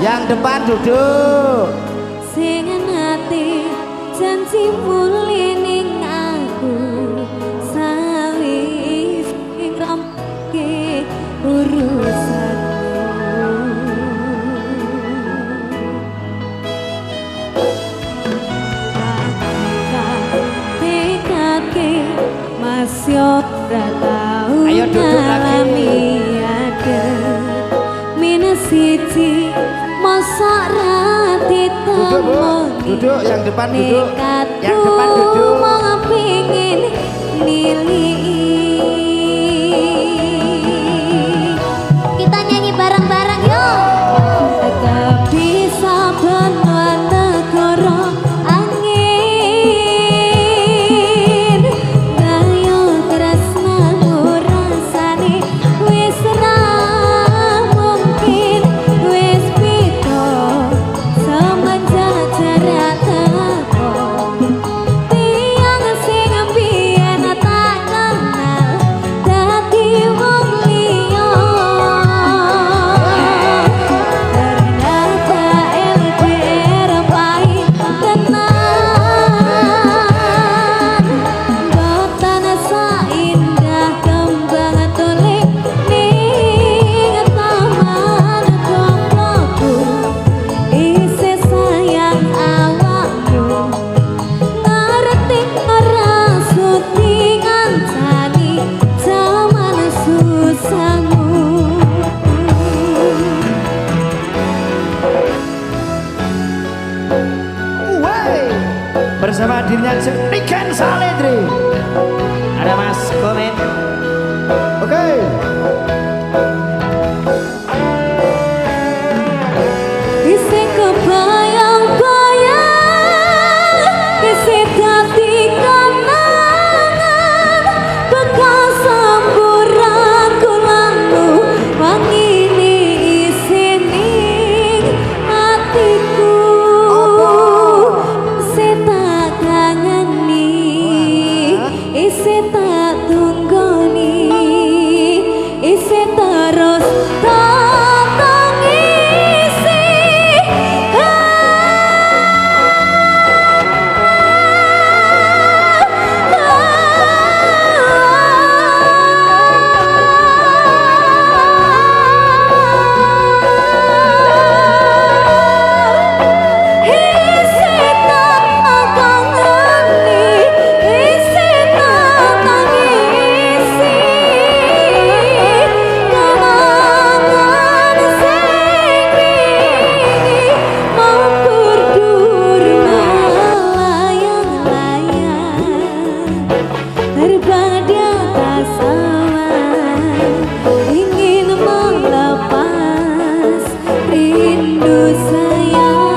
Yang depan duduk. Sing ati janji muli ning aku sawis ing ramke urusanmu. Tekake masih ora tau ngalami ada minus siji masak rati duduk yang depan duduk yang depan duduk mau pingin nili kita nyanyi bareng-bareng yuk tapi saben negara angin gayo tresnamu rasane wis ra mungkin wis pito semenjak jarak teko tiang sing biyen tak kenal dadi wong liya ternyata LDR pahit tenan boten saindah kembang tulik ning taman komplokku isih sayang awakmu ngerti ora suti ngancani jaman susahmu. Wey. Bersama dirinya Niken Saledri. Ada Mas Komen. Oke. Isih kebayang-bayang isih dadi kenangan bekas samburan kulangmu wangine isih ning atiku isih tak kangeni isih tak tunggoni isih terus tak tangisi. Terbang di atas awan, ingin melepas rindu sayang.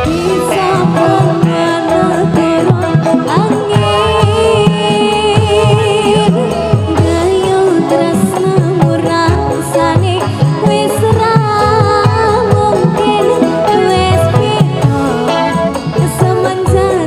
Bisa menurun angin, gayo tresnamu rasane wis ra mungkin wis pito semenjak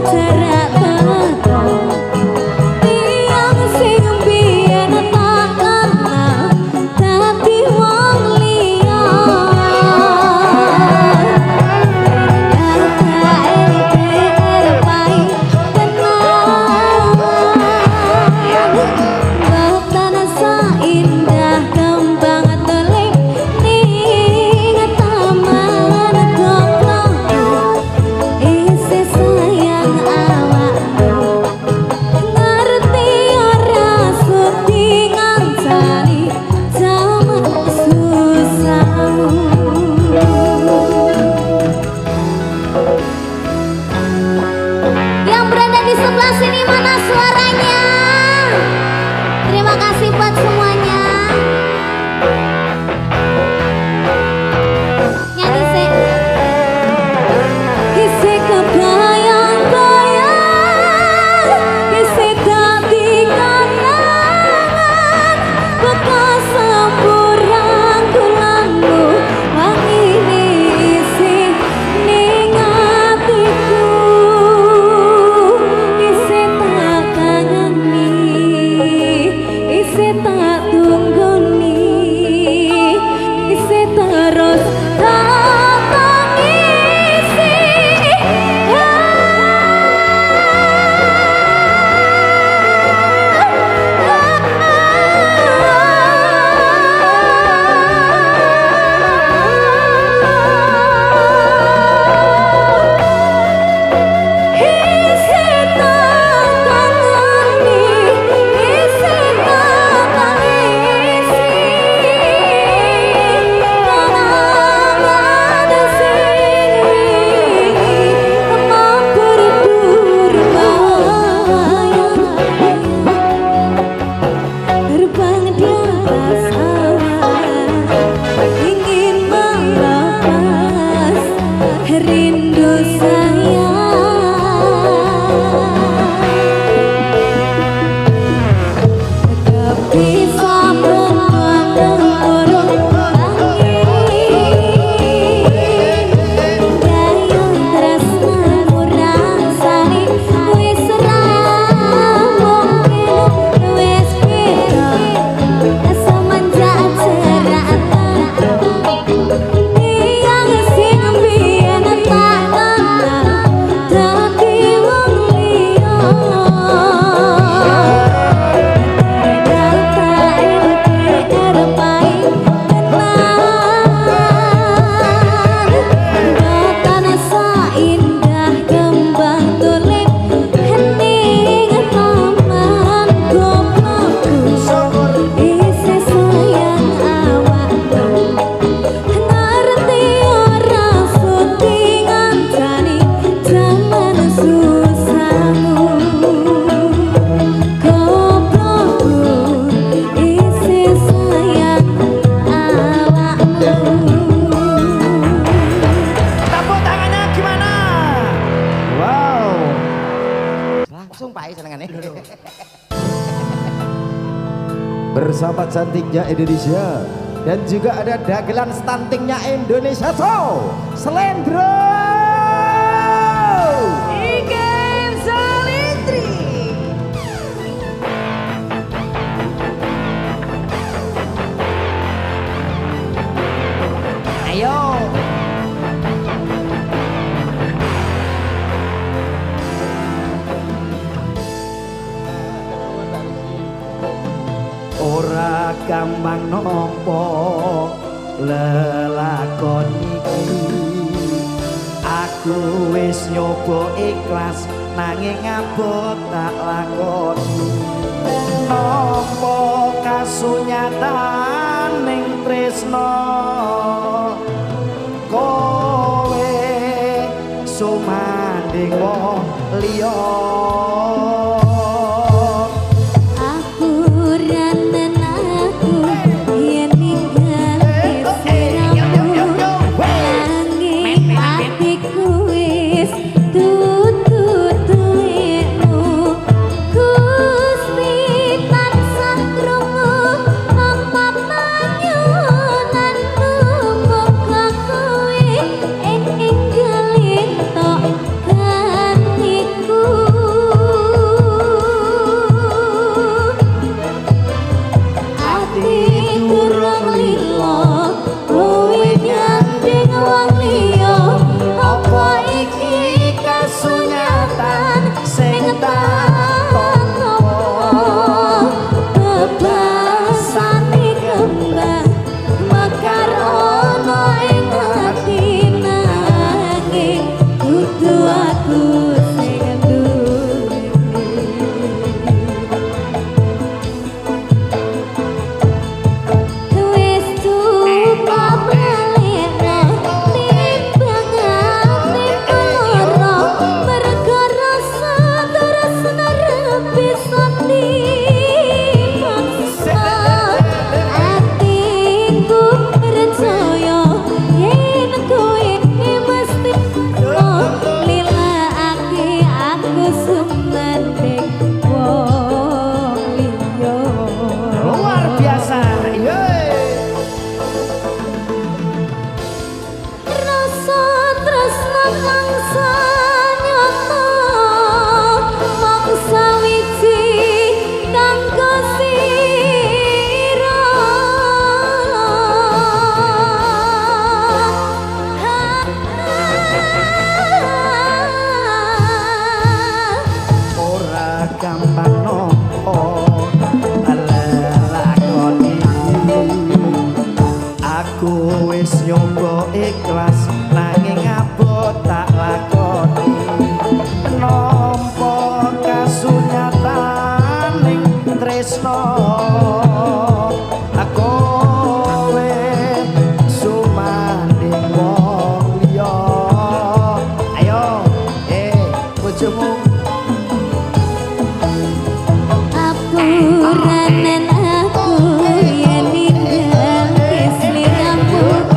sumpah senengane. Bersama cantiknya Indonesia dan juga ada dagelan stuntingnya Indonesia tuh Slendro. Igem Salendri. Ayo. Ora gampang nopo lelakon iki, aku wis nyoba ikhlas nanging abot tak lakoni. Nopo kasunyatan ning tresno kowe sumanding wong liya. Ikhlas nanging abot tak lakoni. Nampa kasunyatan ning tresno kowe sumanding wong liya. Ayo bojomu apuranen aku yen ninggal sliramu.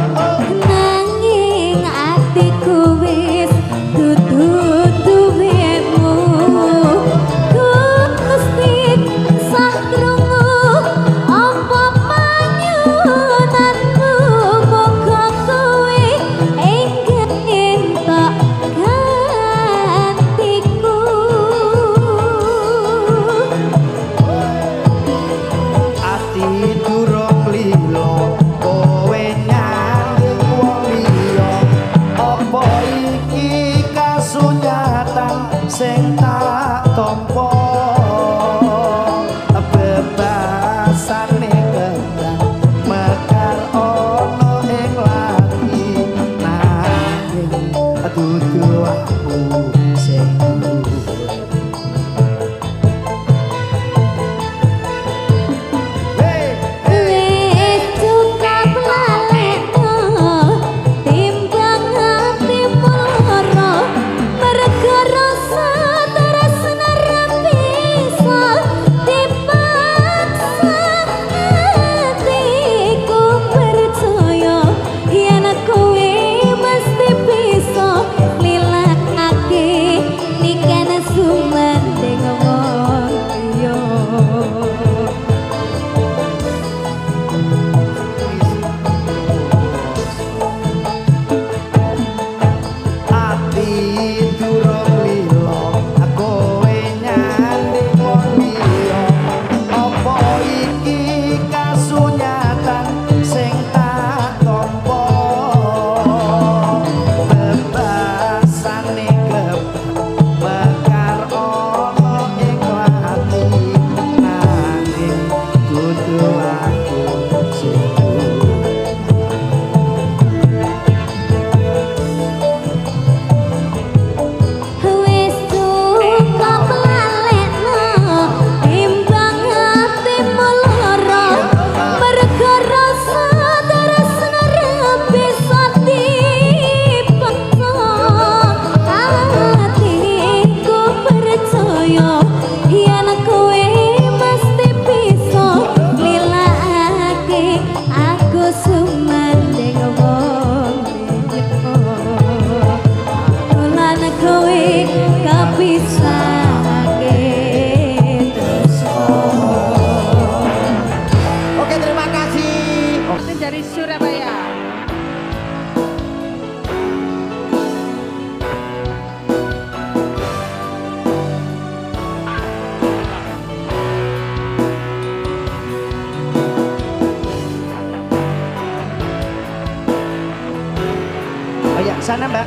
sana mbak.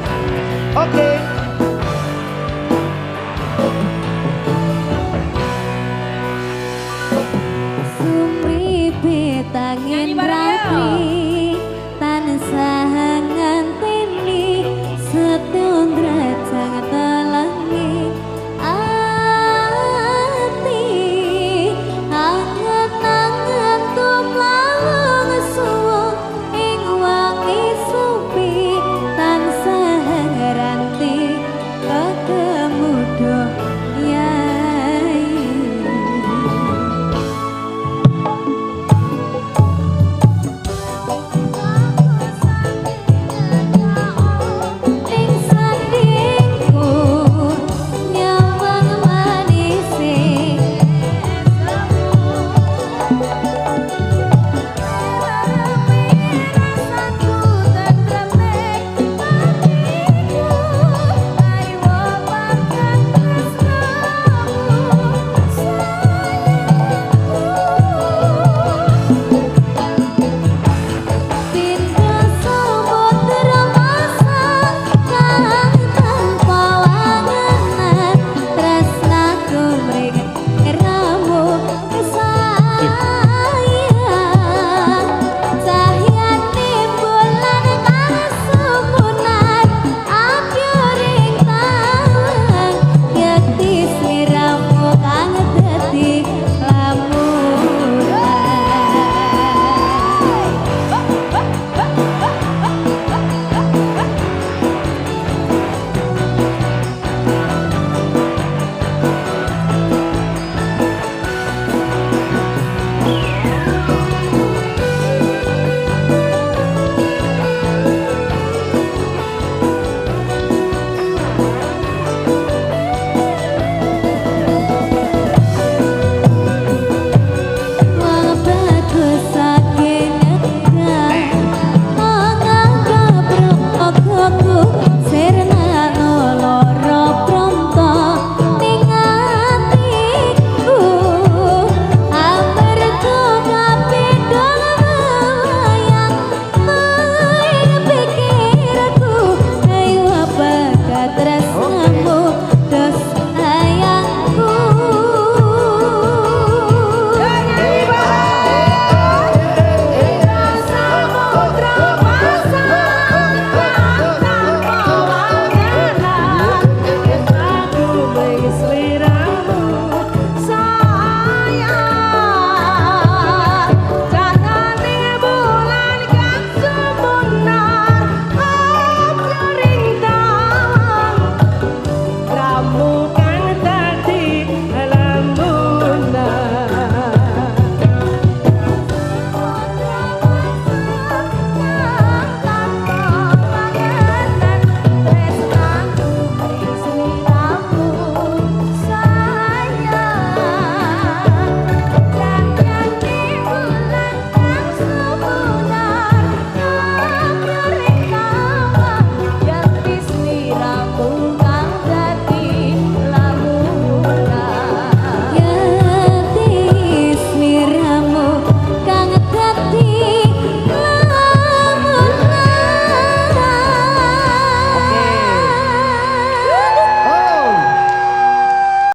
Oke.